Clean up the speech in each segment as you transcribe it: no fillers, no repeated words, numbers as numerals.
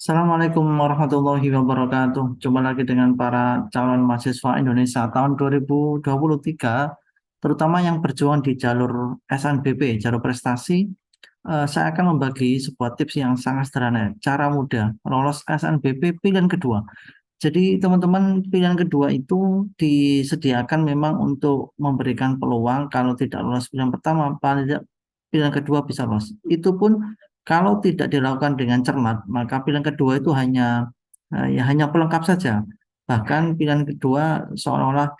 Assalamualaikum warahmatullahi wabarakatuh. Jumpa lagi dengan para calon mahasiswa Indonesia tahun 2023, terutama yang berjuang di jalur SNBP, jalur prestasi. Saya akan membagi sebuah tips yang sangat sederhana, cara mudah lolos SNBP pilihan kedua. Jadi teman-teman, pilihan kedua itu disediakan memang untuk memberikan peluang kalau tidak lolos pilihan pertama, paling tidak pilihan kedua bisa lolos. Itu pun kalau tidak dilakukan dengan cermat, maka pilihan kedua itu hanya pelengkap saja. Bahkan pilihan kedua seolah-olah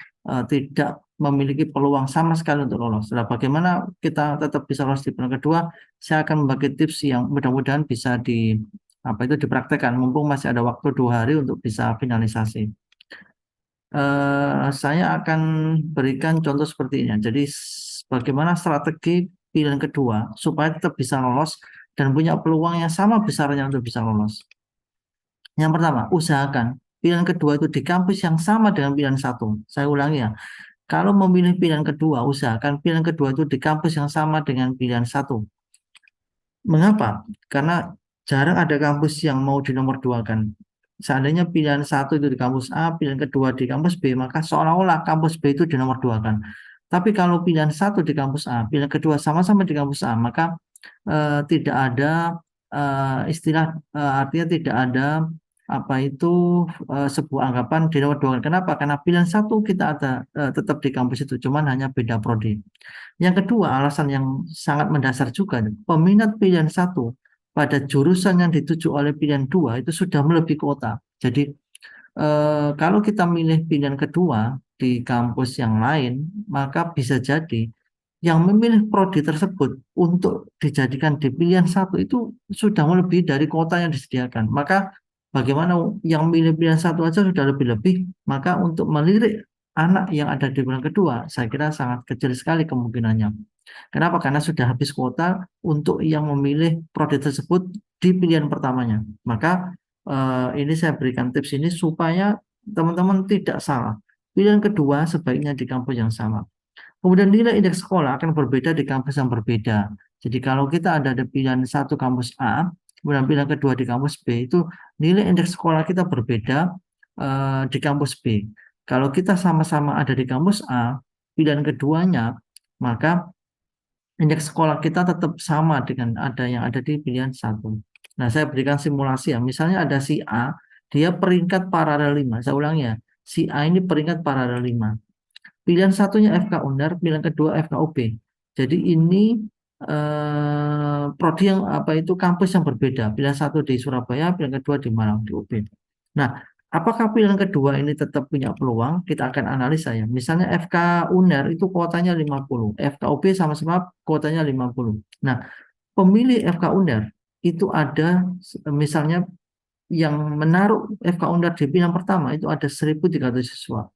tidak memiliki peluang sama sekali untuk lolos. Nah, bagaimana kita tetap bisa lolos di pilihan kedua? Saya akan membagi tips yang mudah-mudahan bisa dipraktekkan mumpung masih ada waktu 2 hari untuk bisa finalisasi. Saya akan berikan contoh seperti ini. Jadi bagaimana strategi pilihan kedua supaya tetap bisa lolos dan punya peluang yang sama besarnya untuk bisa lolos. Yang pertama, usahakan pilihan kedua itu di kampus yang sama dengan pilihan satu. Saya ulangi ya, kalau memilih pilihan kedua, usahakan pilihan kedua itu di kampus yang sama dengan pilihan satu. Mengapa? Karena jarang ada kampus yang mau dinomor duakan. Seandainya pilihan satu itu di kampus A, pilihan kedua di kampus B, maka seolah-olah kampus B itu dinomor duakan. Tapi kalau pilihan satu di kampus A, pilihan kedua sama-sama di kampus A, maka tidak ada artinya tidak ada sebuah anggapan dinomor duakan. Kenapa? Karena pilihan satu kita ada tetap di kampus itu, cuman hanya beda prodi. Yang kedua, alasan yang sangat mendasar juga, peminat pilihan satu pada jurusan yang dituju oleh pilihan dua itu sudah melebihi kuota. Jadi, kalau kita milih pilihan kedua di kampus yang lain, maka bisa jadi yang memilih prodi tersebut untuk dijadikan di pilihan satu itu sudah melebihi dari kuota yang disediakan. Maka bagaimana yang milih pilihan satu aja sudah lebih-lebih, maka untuk melirik anak yang ada di pilihan kedua, saya kira sangat kecil sekali kemungkinannya. Kenapa? Karena sudah habis kuota untuk yang memilih prodi tersebut di pilihan pertamanya. Maka ini saya berikan tips ini supaya teman-teman tidak salah. Pilihan kedua sebaiknya di kampus yang sama. Kemudian nilai indeks sekolah akan berbeda di kampus yang berbeda. Jadi kalau kita ada di pilihan satu kampus A, kemudian pilihan kedua di kampus B, itu nilai indeks sekolah kita berbeda di kampus B. Kalau kita sama-sama ada di kampus A, pilihan keduanya, maka indeks sekolah kita tetap sama dengan ada yang ada di pilihan satu. Nah, saya berikan simulasi ya. Misalnya ada si A, dia peringkat paralel 5. Saya ulang ya, si A ini peringkat paralel 5. Pilihan satunya FK Uner, pilihan kedua FKUB. Jadi ini prodi yang kampus yang berbeda. Pilihan satu di Surabaya, pilihan kedua di Malang di UB. Nah, apakah pilihan kedua ini tetap punya peluang? Kita akan analisa ya. Misalnya FK Uner itu kuotanya 50, FKUB sama-sama kuotanya 50. Nah, pemilih FK Uner itu ada misalnya yang menaruh FK Uner di pilihan pertama itu ada 1.300 siswa.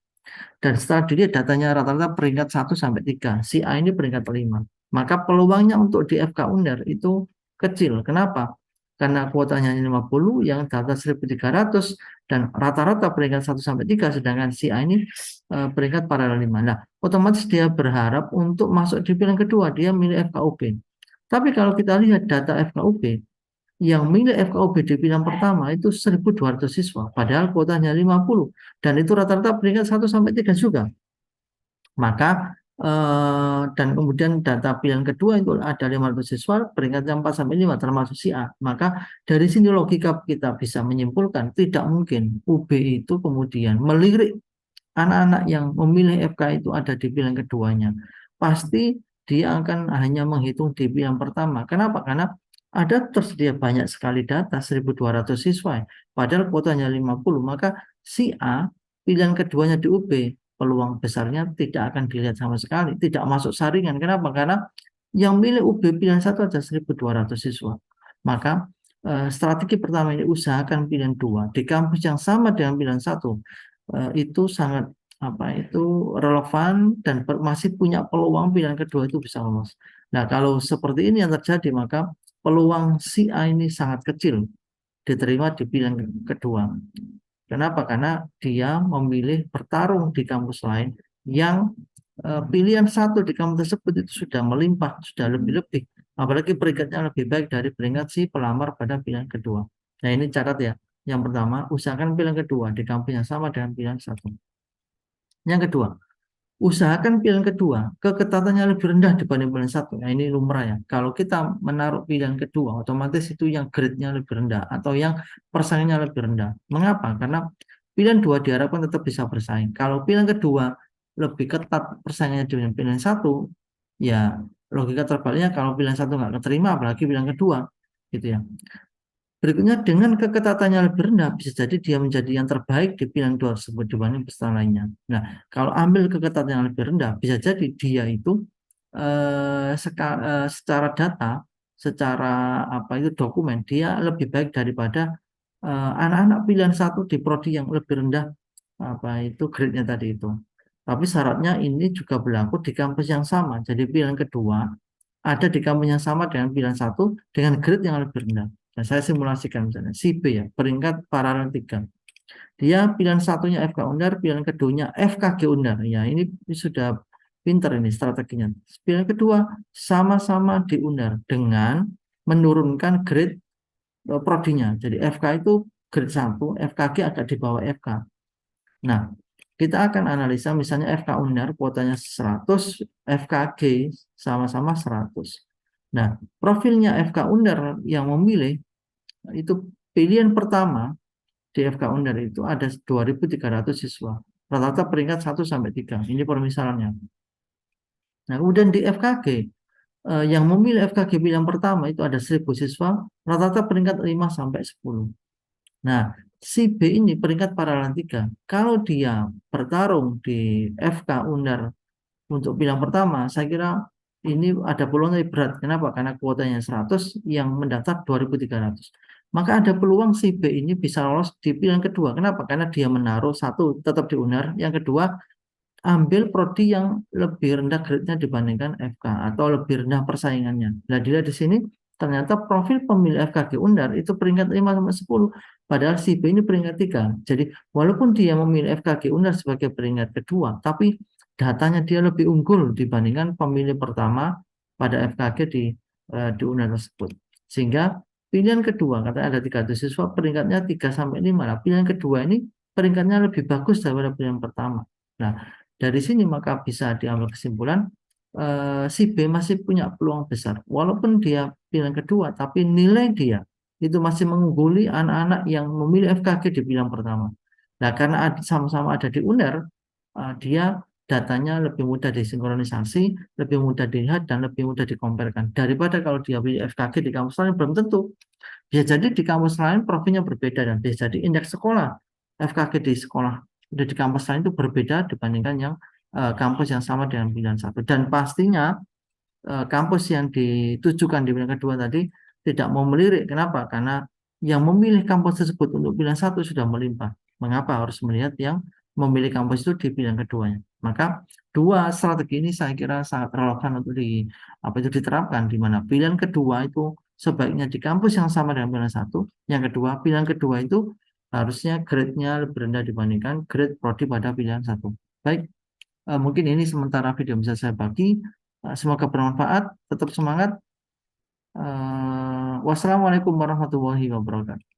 Dan setelah dilihat datanya rata-rata peringkat 1 sampai 3. Si A ini peringkat 5. Maka peluangnya untuk di FK Uner itu kecil. Kenapa? Karena kuotanya hanya 50, yang data 1.300 dan rata-rata peringkat 1 sampai 3, sedangkan si A ini peringkat paralel 5. Nah, otomatis dia berharap untuk masuk di pilihan kedua, dia milih FKUB. Tapi kalau kita lihat data FKUB, yang milih FKUB di pilihan pertama itu 1.200 siswa, padahal kuotanya 50, dan itu rata-rata peringkat 1 sampai 3 juga. Maka dan kemudian data pilihan kedua itu ada 500 siswa, peringkatnya 4 sampai 5 termasuk si A. Maka dari sini logika kita bisa menyimpulkan tidak mungkin UB itu kemudian melirik anak-anak yang memilih FK itu ada di pilihan keduanya. Pasti dia akan hanya menghitung di pilihan pertama. Kenapa? Karena ada tersedia banyak sekali data 1.200 siswa. Padahal kuotanya 50. Maka si A pilihan keduanya di UB peluang besarnya tidak akan dilihat sama sekali. Tidak masuk saringan. Kenapa? Karena yang milih UB pilihan satu aja 1.200 siswa. Maka strategi pertama ini usahakan pilihan dua di kampus yang sama dengan pilihan satu. Itu sangat itu relevan dan masih punya peluang pilihan kedua itu bisa lolos. Nah, kalau seperti ini yang terjadi, maka peluang si A ini sangat kecil diterima di pilihan kedua. Kenapa? Karena dia memilih bertarung di kampus lain yang pilihan satu di kampus tersebut itu sudah melimpah, sudah lebih-lebih. Apalagi peringkatnya lebih baik dari peringkat si pelamar pada pilihan kedua. Nah, ini catat ya. Yang pertama, usahakan pilihan kedua di kampus yang sama dengan pilihan satu. Yang kedua, usahakan pilihan kedua keketatannya lebih rendah dibanding pilihan satu. Nah, ini lumrah ya. Kalau kita menaruh pilihan kedua, otomatis itu yang grade-nya lebih rendah atau yang persaingannya lebih rendah. Mengapa? Karena pilihan dua diharapkan tetap bisa bersaing. Kalau pilihan kedua lebih ketat persaingannya dengan pilihan satu, ya logika terbaliknya kalau pilihan satu nggak keterima, apalagi pilihan kedua, gitu ya. Berikutnya, dengan keketatannya lebih rendah, bisa jadi dia menjadi yang terbaik di pilihan dua tersebut dibanding peserta lainnya. Nah, kalau ambil keketatan yang lebih rendah, bisa jadi dia itu secara data, secara apa itu dokumen, dia lebih baik daripada anak-anak pilihan satu di prodi yang lebih rendah apa itu grade-nya tadi itu. Tapi syaratnya ini juga berlaku di kampus yang sama. Jadi pilihan kedua ada di kampus yang sama dengan pilihan satu dengan grade yang lebih rendah. Nah, saya simulasikan misalnya si B ya, peringkat paralel 3. Dia pilihan satunya FK Undar, pilihan keduanya FKG Undar. Ya, ini sudah pinter ini strateginya. Pilihan kedua sama-sama di Undar dengan menurunkan grade prodinya. Jadi FK itu grade 1, FKG agak di bawah FK. Nah, kita akan analisa misalnya FK Undar kuotanya 100, FKG sama-sama 100. Nah, profilnya FK Undar yang memilih itu pilihan pertama di FK Undar itu ada 2.300 siswa. Rata-rata peringkat 1 sampai 3. Ini permisalannya. Nah, kemudian di FKG yang memilih FKG pilihan pertama itu ada 1.000 siswa, rata-rata peringkat 5 sampai 10. Nah, si B ini peringkat paralel 3. Kalau dia bertarung di FK Undar untuk pilihan pertama, saya kira ini ada peluang lebih berat. Kenapa? Karena kuotanya 100 yang mendaftar 2.300. Maka ada peluang si B ini bisa lolos di pilihan kedua. Kenapa? Karena dia menaruh satu tetap di Unar, yang kedua ambil prodi yang lebih rendah grade-nya dibandingkan FK atau lebih rendah persaingannya. Nah, dilihat di sini ternyata profil pemilih FKG Undar itu peringkat 5 sampai 10, padahal si B ini peringkat 3. Jadi, walaupun dia memilih FKG Undar sebagai peringkat kedua, tapi datanya dia lebih unggul dibandingkan pemilih pertama pada FKG di Undar tersebut. Sehingga pilihan kedua, katanya ada 300 siswa, peringkatnya 3 sampai 5. Nah, pilihan kedua ini peringkatnya lebih bagus daripada pilihan pertama. Nah, dari sini maka bisa diambil kesimpulan si B masih punya peluang besar. Walaupun dia pilihan kedua, tapi nilai dia itu masih mengungguli anak-anak yang memilih FKG di pilihan pertama. Nah, karena sama-sama ada di UNER, dia datanya lebih mudah disinkronisasi, lebih mudah dilihat, dan lebih mudah dikomparkan. Daripada kalau dia pilih FKG di kampus lain, belum tentu. Bisa jadi di kampus lain profilnya berbeda, dan bisa jadi indeks sekolah FKG di sekolah di kampus lain itu berbeda dibandingkan yang kampus yang sama dengan pilihan satu. Dan pastinya kampus yang ditujukan di pilihan kedua tadi tidak mau melirik. Kenapa? Karena yang memilih kampus tersebut untuk pilihan satu sudah melimpah. Mengapa harus melihat yang memilih kampus itu di pilihan keduanya? Maka dua strategi ini saya kira sangat relevan untuk apa itu diterapkan, di mana pilihan kedua itu sebaiknya di kampus yang sama dengan pilihan satu. Yang kedua, pilihan kedua itu harusnya grade-nya lebih rendah dibandingkan grade prodi pada pilihan satu. Baik, mungkin ini sementara video yang bisa saya bagi. Semoga bermanfaat. Tetap semangat. Wassalamualaikum warahmatullahi wabarakatuh.